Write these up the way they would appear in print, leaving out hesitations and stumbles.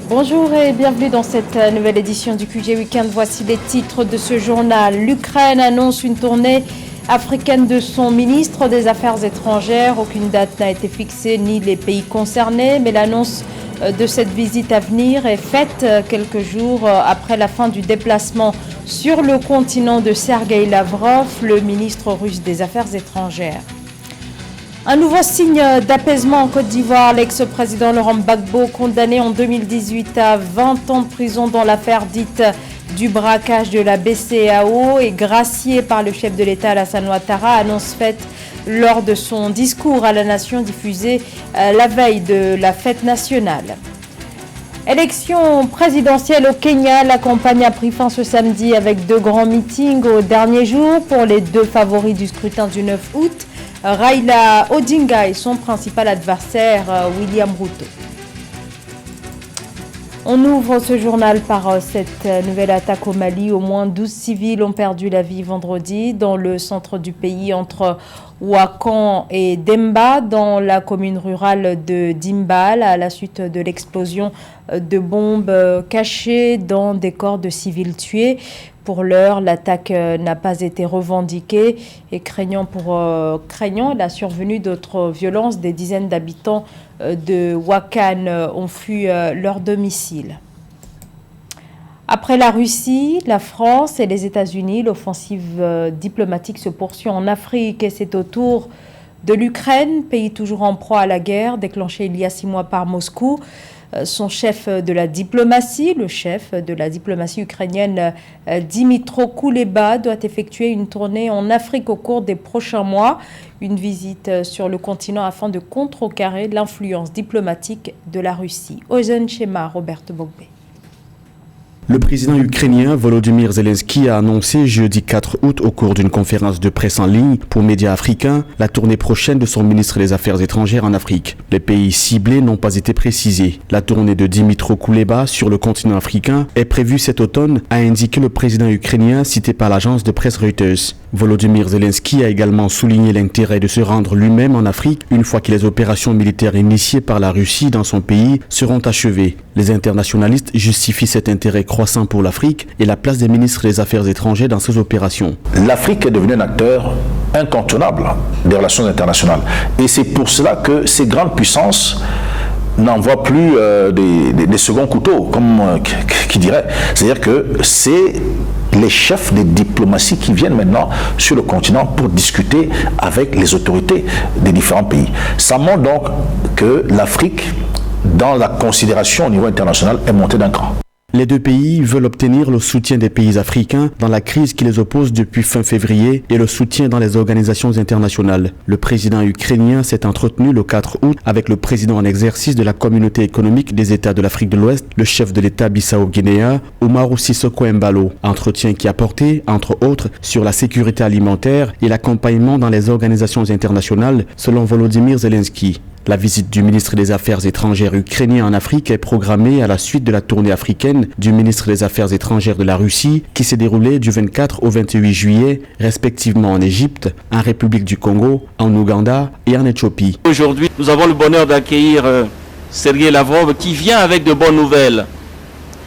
Bonjour et bienvenue dans cette nouvelle édition du QG Weekend. Voici les titres de ce journal. L'Ukraine annonce une tournée africaine de son ministre des Affaires étrangères. Aucune date n'a été fixée ni les pays concernés, mais l'annonce de cette visite à venir est faite quelques jours après la fin du déplacement sur le continent de Sergueï Lavrov, le ministre russe des Affaires étrangères. Un nouveau signe d'apaisement en Côte d'Ivoire. L'ex-président Laurent Gbagbo, condamné en 2018 à 20 ans de prison dans l'affaire dite du braquage de la BCEAO et gracié par le chef de l'État Alassane Ouattara, annonce faite lors de son discours à la nation diffusé la veille de la fête nationale. Élection présidentielle au Kenya, la campagne a pris fin ce samedi avec deux grands meetings au dernier jour pour les deux favoris du scrutin du 9 août. Raila Odinga et son principal adversaire, William Ruto. On ouvre ce journal par cette nouvelle attaque au Mali. Au moins 12 civils ont perdu la vie vendredi dans le centre du pays entre Ouakam et Demba, dans la commune rurale de Dimbal, à la suite de l'explosion de bombes cachées dans des corps de civils tués. Pour l'heure, l'attaque n'a pas été revendiquée et craignant la survenue d'autres violences, des dizaines d'habitants de Ouakam ont fui leur domicile. Après la Russie, la France et les États-Unis, l'offensive diplomatique se poursuit en Afrique et c'est au tour de l'Ukraine, pays toujours en proie à la guerre, déclenchée il y a 6 mois par Moscou. Son chef de la diplomatie, le chef de la diplomatie ukrainienne Dmytro Kuleba, doit effectuer une tournée en Afrique au cours des prochains mois. Une visite sur le continent afin de contrecarrer l'influence diplomatique de la Russie. Ozen Shema, Robert Bogbe. Le président ukrainien Volodymyr Zelensky a annoncé jeudi 4 août au cours d'une conférence de presse en ligne pour médias africains la tournée prochaine de son ministre des Affaires étrangères en Afrique. Les pays ciblés n'ont pas été précisés. La tournée de Dmytro Kuleba sur le continent africain est prévue cet automne, a indiqué le président ukrainien cité par l'agence de presse Reuters. Volodymyr Zelensky a également souligné l'intérêt de se rendre lui-même en Afrique une fois que les opérations militaires initiées par la Russie dans son pays seront achevées. Les internationalistes justifient cet intérêt croissant pour l'Afrique et la place des ministres des Affaires étrangères dans ces opérations. L'Afrique est devenue un acteur incontournable des relations internationales. Et c'est pour cela que ces grandes puissances n'envoient plus des seconds couteaux, comme qui dirait. C'est-à-dire que c'est les chefs des diplomaties qui viennent maintenant sur le continent pour discuter avec les autorités des différents pays. Ça montre donc que l'Afrique, dans la considération au niveau international, est montée d'un cran. Les deux pays veulent obtenir le soutien des pays africains dans la crise qui les oppose depuis fin février et le soutien dans les organisations internationales. Le président ukrainien s'est entretenu le 4 août avec le président en exercice de la Communauté économique des États de l'Afrique de l'Ouest, le chef de l'État Bissau-Guinéen, Umaru Sissoko Embalo. Entretien qui a porté, entre autres, sur la sécurité alimentaire et l'accompagnement dans les organisations internationales, selon Volodymyr Zelensky. La visite du ministre des Affaires étrangères ukrainien en Afrique est programmée à la suite de la tournée africaine du ministre des Affaires étrangères de la Russie qui s'est déroulée du 24 au 28 juillet, respectivement en Égypte, en République du Congo, en Ouganda et en Éthiopie. Aujourd'hui, nous avons le bonheur d'accueillir Sergueï Lavrov qui vient avec de bonnes nouvelles,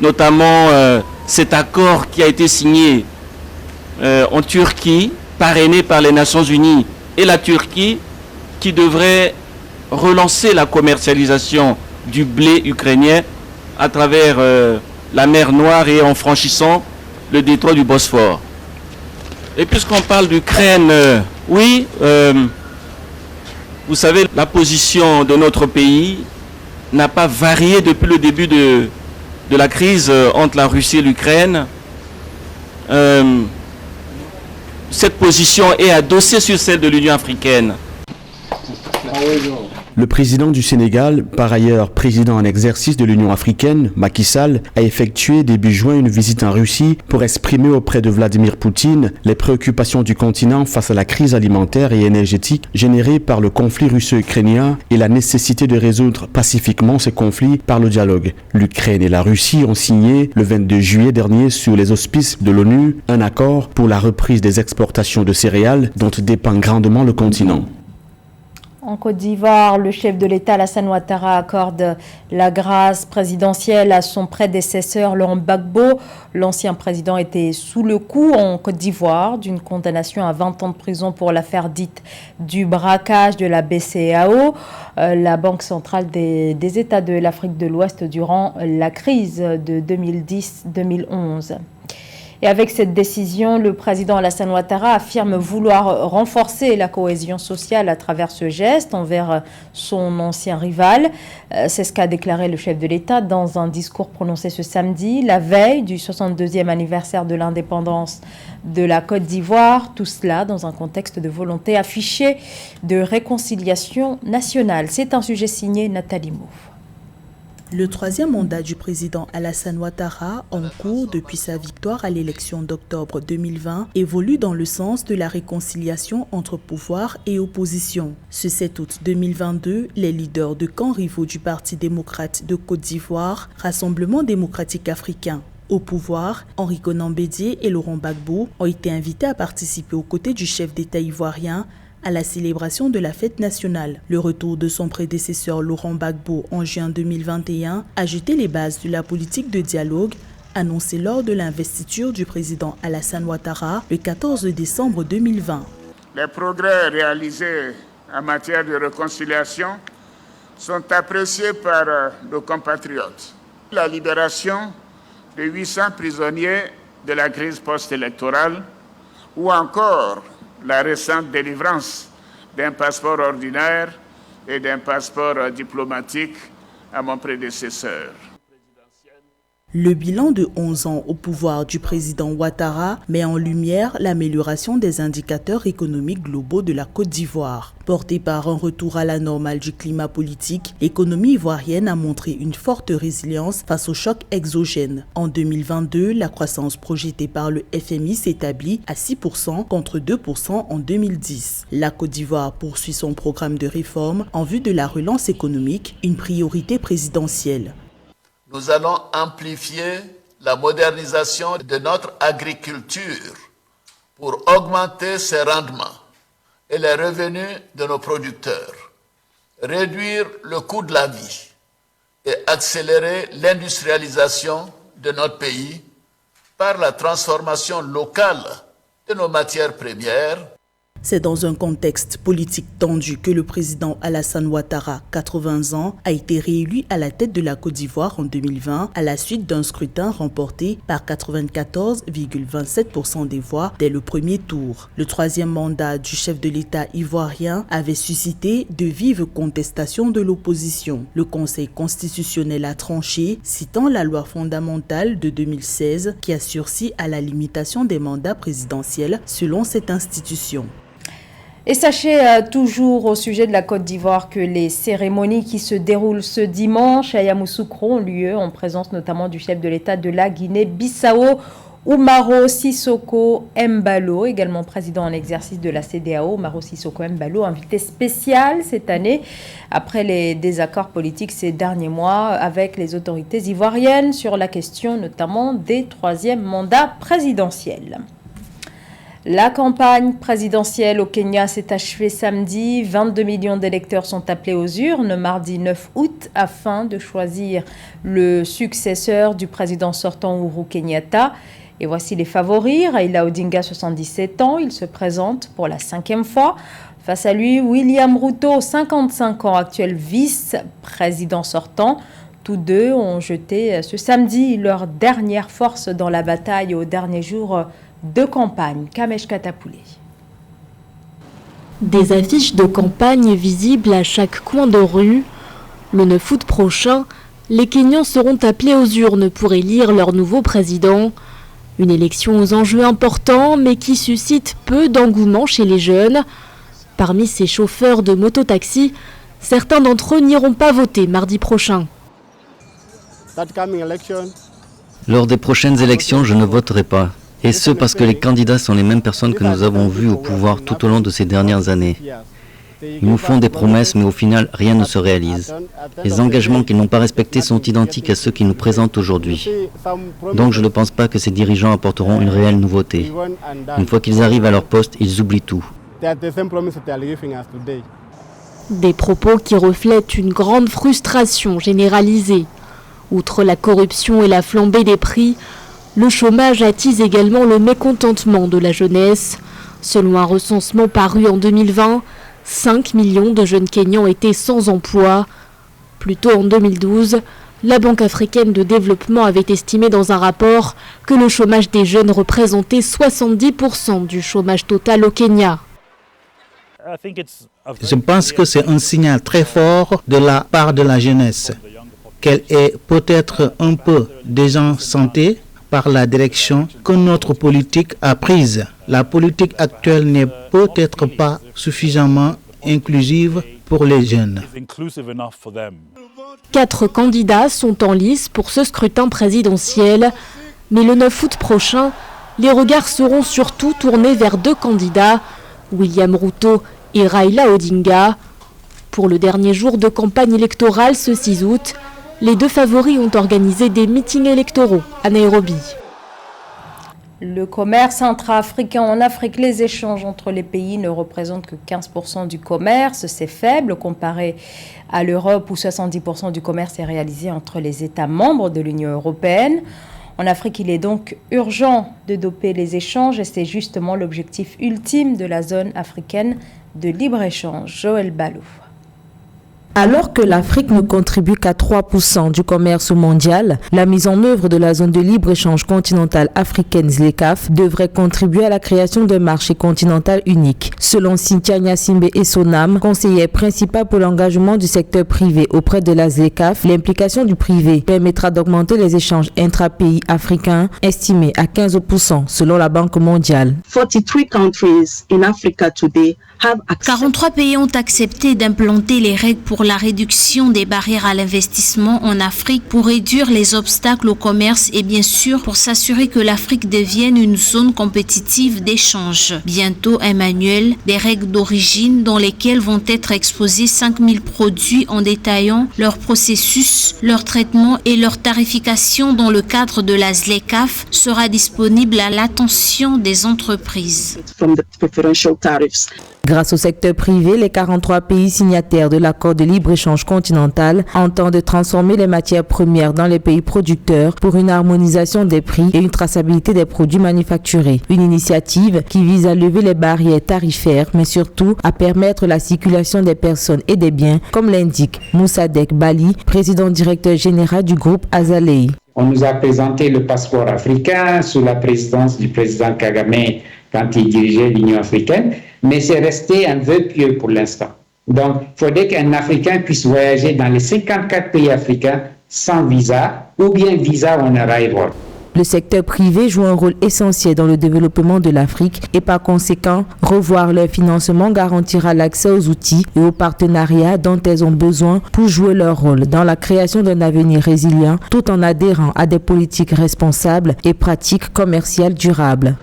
notamment cet accord qui a été signé en Turquie, parrainé par les Nations Unies et la Turquie, qui devrait relancer la commercialisation du blé ukrainien à travers la mer Noire et en franchissant le détroit du Bosphore. Et puisqu'on parle d'Ukraine, vous savez, la position de notre pays n'a pas varié depuis le début de la crise entre la Russie et l'Ukraine. Cette position est adossée sur celle de l'Union africaine. Le président du Sénégal, par ailleurs président en exercice de l'Union africaine, Macky Sall, a effectué début juin une visite en Russie pour exprimer auprès de Vladimir Poutine les préoccupations du continent face à la crise alimentaire et énergétique générée par le conflit russo-ukrainien et la nécessité de résoudre pacifiquement ces conflits par le dialogue. L'Ukraine et la Russie ont signé le 22 juillet dernier sous les auspices de l'ONU un accord pour la reprise des exportations de céréales dont dépend grandement le continent. En Côte d'Ivoire, le chef de l'État, Alassane Ouattara, accorde la grâce présidentielle à son prédécesseur, Laurent Gbagbo. L'ancien président était sous le coup en Côte d'Ivoire d'une condamnation à 20 ans de prison pour l'affaire dite du braquage de la BCEAO, la Banque centrale des États de l'Afrique de l'Ouest durant la crise de 2010-2011. Et avec cette décision, le président Alassane Ouattara affirme vouloir renforcer la cohésion sociale à travers ce geste envers son ancien rival. C'est ce qu'a déclaré le chef de l'État dans un discours prononcé ce samedi, la veille du 62e anniversaire de l'indépendance de la Côte d'Ivoire. Tout cela dans un contexte de volonté affichée de réconciliation nationale. C'est un sujet signé Nathalie Mouffe. Le troisième mandat du président Alassane Ouattara, en cours depuis sa victoire à l'élection d'octobre 2020, évolue dans le sens de la réconciliation entre pouvoir et opposition. Ce 7 août 2022, les leaders de camps rivaux du Parti démocrate de Côte d'Ivoire, Rassemblement démocratique africain, au pouvoir, Henri Konan Bédié et Laurent Gbagbo ont été invités à participer aux côtés du chef d'État ivoirien à la célébration de la fête nationale. Le retour de son prédécesseur Laurent Gbagbo en juin 2021 a jeté les bases de la politique de dialogue annoncée lors de l'investiture du président Alassane Ouattara le 14 décembre 2020. Les progrès réalisés en matière de réconciliation sont appréciés par nos compatriotes. La libération de 800 prisonniers de la crise post-électorale ou encore la récente délivrance d'un passeport ordinaire et d'un passeport diplomatique à mon prédécesseur. Le bilan de 11 ans au pouvoir du président Ouattara met en lumière l'amélioration des indicateurs économiques globaux de la Côte d'Ivoire. Portée par un retour à la normale du climat politique, l'économie ivoirienne a montré une forte résilience face aux chocs exogènes. En 2022, la croissance projetée par le FMI s'établit à 6% contre 2% en 2010. La Côte d'Ivoire poursuit son programme de réforme en vue de la relance économique, une priorité présidentielle. Nous allons amplifier la modernisation de notre agriculture pour augmenter ses rendements et les revenus de nos producteurs, réduire le coût de la vie et accélérer l'industrialisation de notre pays par la transformation locale de nos matières premières. C'est dans un contexte politique tendu que le président Alassane Ouattara, 80 ans, a été réélu à la tête de la Côte d'Ivoire en 2020 à la suite d'un scrutin remporté par 94,27% des voix dès le premier tour. Le troisième mandat du chef de l'État ivoirien avait suscité de vives contestations de l'opposition. Le Conseil constitutionnel a tranché, citant la loi fondamentale de 2016 qui a sursis à la limitation des mandats présidentiels selon cette institution. Et sachez toujours au sujet de la Côte d'Ivoire que les cérémonies qui se déroulent ce dimanche à Yamoussoukro ont lieu en présence notamment du chef de l'État de la Guinée-Bissau, Umaro Sissoko Embalo, également président en exercice de la CEDEAO. Umaro Sissoko Embalo, invité spécial cette année après les désaccords politiques ces derniers mois avec les autorités ivoiriennes sur la question notamment des troisièmes mandats présidentiels. La campagne présidentielle au Kenya s'est achevée samedi. 22 millions d'électeurs sont appelés aux urnes mardi 9 août afin de choisir le successeur du président sortant Uhuru Kenyatta. Et voici les favoris. Raila Odinga, 77 ans, il se présente pour la 5e fois. Face à lui, William Ruto, 55 ans, actuel vice-président sortant. Tous deux ont jeté ce samedi leur dernière force dans la bataille au dernier jour de campagne. Kamesh Katapoulé. Des affiches de campagne visibles à chaque coin de rue. Le 9 août prochain, les Kenyans seront appelés aux urnes pour élire leur nouveau président. Une élection aux enjeux importants, mais qui suscite peu d'engouement chez les jeunes. Parmi ces chauffeurs de mototaxi, certains d'entre eux n'iront pas voter mardi prochain. Lors des prochaines élections, je ne voterai pas. Et ce parce que les candidats sont les mêmes personnes que nous avons vues au pouvoir tout au long de ces dernières années. Ils nous font des promesses, mais au final, rien ne se réalise. Les engagements qu'ils n'ont pas respectés sont identiques à ceux qu'ils nous présentent aujourd'hui. Donc je ne pense pas que ces dirigeants apporteront une réelle nouveauté. Une fois qu'ils arrivent à leur poste, ils oublient tout. Des propos qui reflètent une grande frustration généralisée. Outre la corruption et la flambée des prix, le chômage attise également le mécontentement de la jeunesse. Selon un recensement paru en 2020, 5 millions de jeunes Kenyans étaient sans emploi. Plus tôt en 2012, la Banque africaine de développement avait estimé dans un rapport que le chômage des jeunes représentait 70% du chômage total au Kenya. Je pense que c'est un signal très fort de la part de la jeunesse, qu'elle est peut-être un peu désenchantée par la direction que notre politique a prise. La politique actuelle n'est peut-être pas suffisamment inclusive pour les jeunes. 4 candidats sont en lice pour ce scrutin présidentiel, mais le 9 août prochain, les regards seront surtout tournés vers 2 candidats, William Ruto et Raila Odinga. Pour le dernier jour de campagne électorale ce 6 août, les 2 favoris ont organisé des meetings électoraux à Nairobi. Le commerce intra-africain en Afrique, les échanges entre les pays ne représentent que 15% du commerce. C'est faible comparé à l'Europe où 70% du commerce est réalisé entre les États membres de l'Union européenne. En Afrique, il est donc urgent de doper les échanges et c'est justement l'objectif ultime de la zone africaine de libre-échange. Joël Balou. Alors que l'Afrique ne contribue qu'à 3% du commerce mondial, la mise en œuvre de la zone de libre-échange continentale africaine ZLECAf devrait contribuer à la création d'un marché continental unique. Selon Cynthia Nyasimbe Essonam, conseillère principale pour l'engagement du secteur privé auprès de la ZLECAf, l'implication du privé permettra d'augmenter les échanges intra-pays africains, estimés à 15% selon la Banque mondiale. 43 pays ont accepté d'implanter les règles pour la réduction des barrières à l'investissement en Afrique pour réduire les obstacles au commerce et bien sûr pour s'assurer que l'Afrique devienne une zone compétitive d'échange. Bientôt, Emmanuel, des règles d'origine dans lesquelles vont être exposés 5000 produits en détaillant leur processus, leur traitement et leur tarification dans le cadre de la ZLECAf sera disponible à l'attention des entreprises. Grâce au secteur privé, les 43 pays signataires de l'accord de libre-échange continental entendent transformer les matières premières dans les pays producteurs pour une harmonisation des prix et une traçabilité des produits manufacturés. Une initiative qui vise à lever les barrières tarifaires, mais surtout à permettre la circulation des personnes et des biens, comme l'indique Moussadek Bali, président directeur général du groupe Azalei. On nous a présenté le passeport africain sous la présidence du président Kagame quand il dirigeait l'Union africaine, mais c'est resté un vœu pieux pour l'instant. Donc, il faudrait qu'un Africain puisse voyager dans les 54 pays africains sans visa ou bien visa on arrival. Le secteur privé joue un rôle essentiel dans le développement de l'Afrique et par conséquent, revoir leur financement garantira l'accès aux outils et aux partenariats dont elles ont besoin pour jouer leur rôle dans la création d'un avenir résilient tout en adhérant à des politiques responsables et pratiques commerciales durables.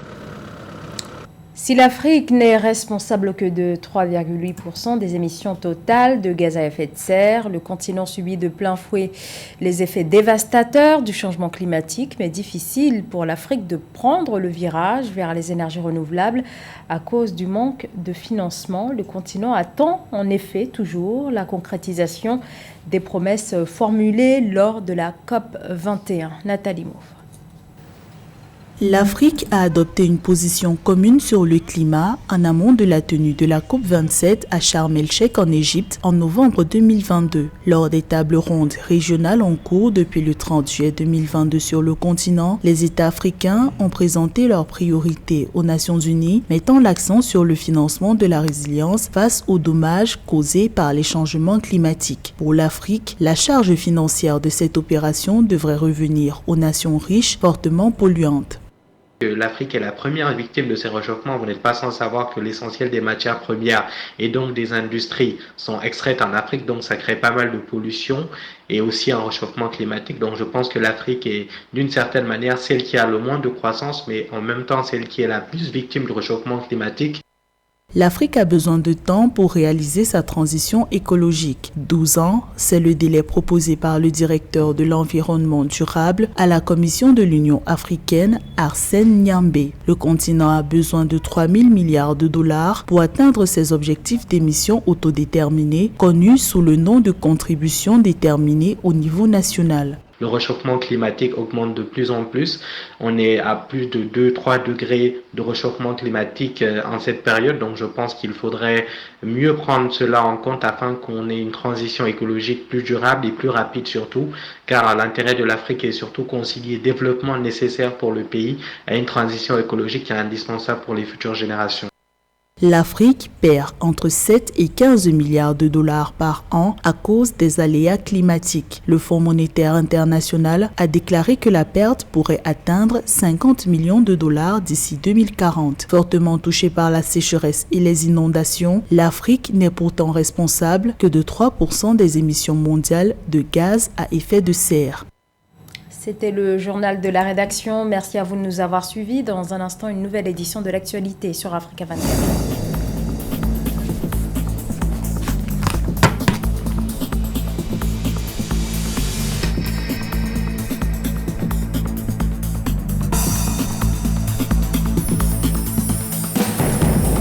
Si l'Afrique n'est responsable que de 3,8% des émissions totales de gaz à effet de serre, le continent subit de plein fouet les effets dévastateurs du changement climatique, mais difficile pour l'Afrique de prendre le virage vers les énergies renouvelables à cause du manque de financement. Le continent attend en effet toujours la concrétisation des promesses formulées lors de la COP 21. Nathalie Mouffe. L'Afrique a adopté une position commune sur le climat en amont de la tenue de la COP27 à Sharm el-Sheikh en Égypte en novembre 2022. Lors des tables rondes régionales en cours depuis le 30 juillet 2022 sur le continent, les États africains ont présenté leurs priorités aux Nations Unies, mettant l'accent sur le financement de la résilience face aux dommages causés par les changements climatiques. Pour l'Afrique, la charge financière de cette opération devrait revenir aux nations riches fortement polluantes. L'Afrique est la première victime de ces réchauffements. Vous n'êtes pas sans savoir que l'essentiel des matières premières et donc des industries sont extraites en Afrique, donc ça crée pas mal de pollution et aussi un réchauffement climatique. Donc je pense que l'Afrique est d'une certaine manière celle qui a le moins de croissance, mais en même temps celle qui est la plus victime du réchauffement climatique. L'Afrique a besoin de temps pour réaliser sa transition écologique. 12 ans, c'est le délai proposé par le directeur de l'environnement durable à la Commission de l'Union africaine, Arsène Nyambé. Le continent a besoin de 3 000 milliards de dollars pour atteindre ses objectifs d'émissions autodéterminés, connus sous le nom de contributions déterminées au niveau national. Le réchauffement climatique augmente de plus en plus. On est à plus de 2-3 degrés de réchauffement climatique en cette période. Donc je pense qu'il faudrait mieux prendre cela en compte afin qu'on ait une transition écologique plus durable et plus rapide surtout. Car l'intérêt de l'Afrique est surtout concilier développement nécessaire pour le pays à une transition écologique qui est indispensable pour les futures générations. L'Afrique perd entre 7 et 15 milliards de dollars par an à cause des aléas climatiques. Le Fonds monétaire international a déclaré que la perte pourrait atteindre 50 millions de dollars d'ici 2040. Fortement touchée par la sécheresse et les inondations, l'Afrique n'est pourtant responsable que de 3% des émissions mondiales de gaz à effet de serre. C'était le journal de la rédaction. Merci à vous de nous avoir suivis. Dans un instant, une nouvelle édition de l'actualité sur Africa 24.